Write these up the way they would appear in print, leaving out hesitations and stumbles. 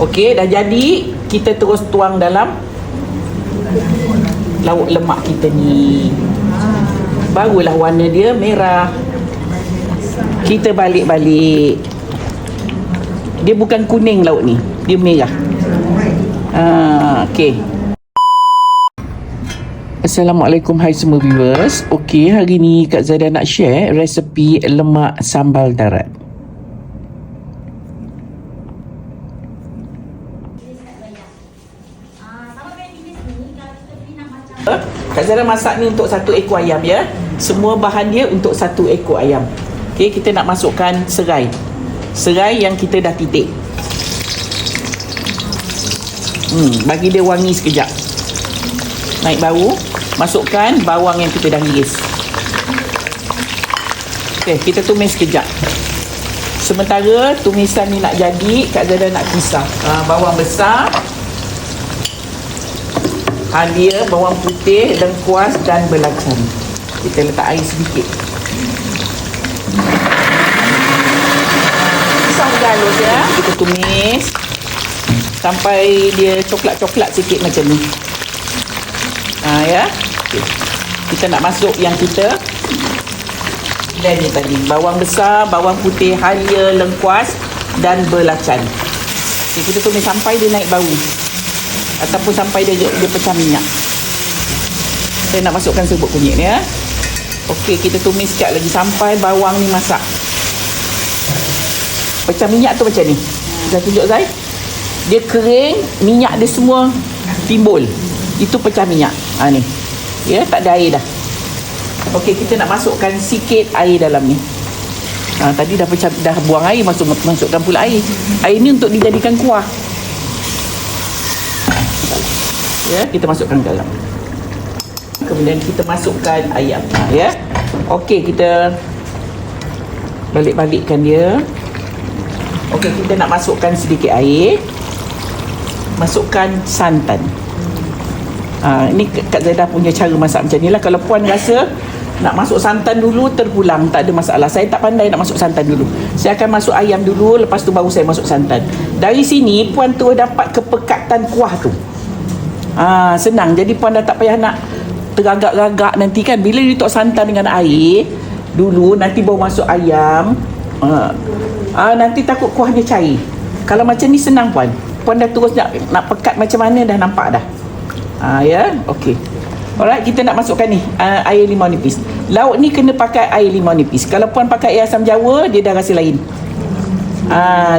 Okey, dah jadi. Kita terus tuang dalam lauk lemak kita ni. Barulah warna dia merah. Kita balik-balik. Dia bukan kuning lauk ni, dia merah. Okey. Assalamualaikum, hai semua viewers. Okey, hari ni Kak Zada nak share resepi lemak sambal darat. Kak Zara masak ni untuk 1 ekor ayam ya. Semua bahan dia untuk 1 ekor ayam. Okey, kita nak masukkan serai. Serai yang kita dah titik. Bagi dia wangi sekejap. Naik bau, masukkan bawang yang kita dah iris. Okey, kita tumis sekejap. Sementara tumisan ni nak jadi, Kak Zara nak kisah. Bawang besar, halia, bawang putih, lengkuas dan belacan. Kita letak air sedikit. Pisang galus ya. Kita tumis sampai dia coklat-coklat sikit macam ni. Ya. Okay. Kita nak masuk yang kita blend ni tadi. Bawang besar, bawang putih, halia, lengkuas dan belacan. Okay, kita tumis sampai dia naik bau. Ataupun sampai dia pecah minyak. Saya nak masukkan serbuk kunyit ni ya. Okey, kita tumis sekejap lagi sampai bawang ni masak. Pecah minyak tu macam ni. Saya tunjuk Zai. Dia kering, minyak dia semua timbul. Itu pecah minyak. Ni. Ya, tak ada air dah. Okey, kita nak masukkan sikit air dalam ni. Tadi dah buang air, masukkan pula air. Air ni untuk dijadikan kuah. Ya, kita masukkan dalam. Kemudian kita masukkan ayam. Ya. Okey, kita balik-balikkan dia. Okey, kita nak masukkan sedikit air. Masukkan santan. Ini Kak Zaidah punya cara masak macam ni lah. Kalau puan rasa nak masuk santan dulu, terpulang, tak ada masalah. Saya tak pandai nak masuk santan dulu. Saya akan masuk ayam dulu, lepas tu baru saya masuk santan. Dari sini puan terus dapat kepekatan kuah tu. Senang. Jadi puan dah tak payah nak teragak-ragak nanti kan. Bila letak santan dengan air dulu, nanti baru masuk ayam, nanti takut kuah dia cair. Kalau macam ni senang puan. Puan dah terus nak pekat macam mana dah nampak dah. Ya, okey. Alright, kita nak masukkan ni air limau nipis. Lauk ni kena pakai air limau nipis. Kalau puan pakai air asam jawa, dia dah rasa lain.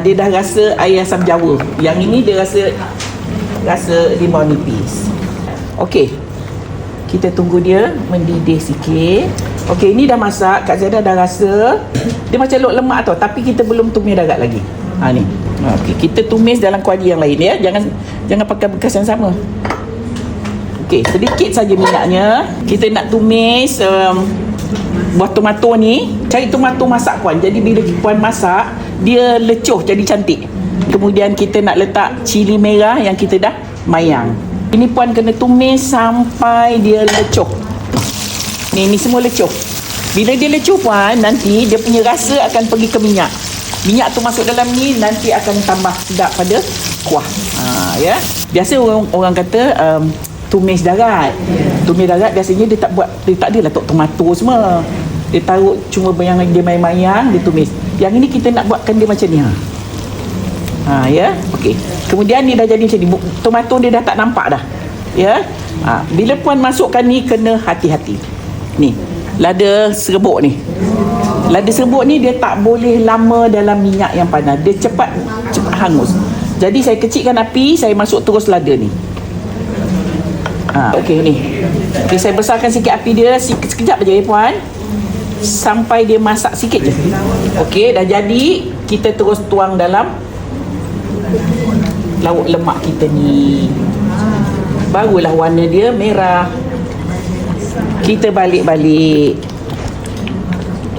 Dia dah rasa air asam jawa. Yang ini dia rasa limau nipis. Okey. Kita tunggu dia mendidih sikit. Okey, ini dah masak. Kak Zada dah rasa dia macam lauk lemak tau, tapi kita belum tumis darat lagi. Ni. Okey, kita tumis dalam kuali yang lain ya. Jangan pakai bekas yang sama. Okey, sedikit saja minyaknya. Kita nak tumis buah tomato ni. Cari tomato masak puan. Jadi bila puan masak, dia lecuh jadi cantik. Kemudian kita nak letak cili merah yang kita dah mayang. Ini puan kena tumis sampai dia lecuh. Ni semua lecuh. Bila dia lecuh puan, nanti dia punya rasa akan pergi ke minyak. Minyak tu masuk dalam ni, nanti akan tambah sedap pada kuah. Ya. Biasa orang kata tumis darat. Tumis darat biasanya dia tak adalah letak tomato semua. Dia taruh cuma yang dia mayang-mayang, dia tumis. Yang ini kita nak buatkan dia macam ni. Ya. Okey. Kemudian ni dah jadi macam ni. Tomato dia dah tak nampak dah. Ya. Bila puan masukkan ni kena hati-hati. Ni, lada serbuk ni. Lada serbuk ni dia tak boleh lama dalam minyak yang panas. Dia cepat hangus. Jadi saya kecilkan api, saya masuk terus lada ni. Okey ni. Okey, saya besarkan sikit api dia, sekejap aja ya puan. Sampai dia masak sikit je. Okey, dah jadi. Kita terus tuang dalam lauk lemak kita ni. Barulah warna dia merah. Kita balik-balik.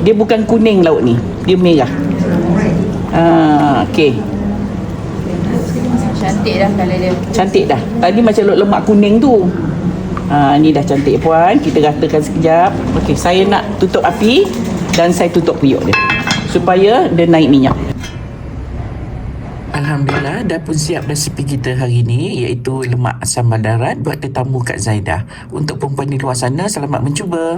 Dia bukan kuning lauk ni, dia merah. Okey. Cantik dah colour dia. Cantik dah. Tadi macam lemak kuning tu. Ni dah cantik puan. Kita ratakan sekejap. Okey, saya nak tutup api dan saya tutup periuk dia supaya dia naik minyak. Alhamdulillah dah pun siap resipi kita hari ni, iaitu lemak sambal darat buat tetamu Kak Zaidah. Untuk perempuan di luar sana, selamat mencuba.